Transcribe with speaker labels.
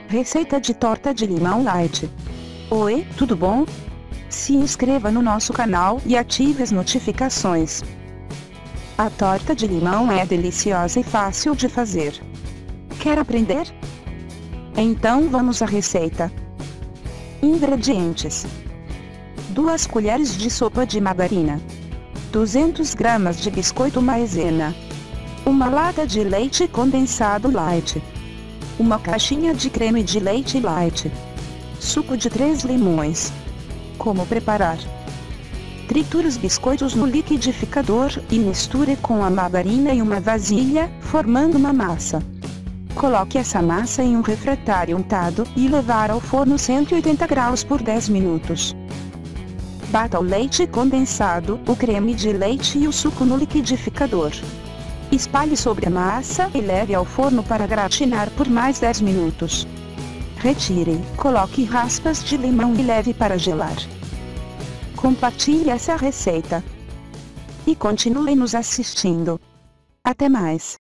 Speaker 1: Receita de torta de limão light. Oi, tudo bom? Se inscreva no nosso canal e ative as notificações. A torta de limão é deliciosa e fácil de fazer. Quer aprender? Então vamos à receita. Ingredientes: 2 colheres de sopa de margarina, 200 gramas de biscoito maisena, 1 lata de leite condensado light, 1 caixinha de creme de leite light, suco de 3 limões. Como preparar? Triture os biscoitos no liquidificador e misture com a margarina em uma vasilha, formando uma massa. Coloque essa massa em um refratário untado e levar ao forno 180 graus por 10 minutos. Bata o leite condensado, o creme de leite e o suco no liquidificador. Espalhe sobre a massa e leve ao forno para gratinar por mais 10 minutos. Retire, coloque raspas de limão e leve para gelar. Compartilhe essa receita. E continue nos assistindo. Até mais.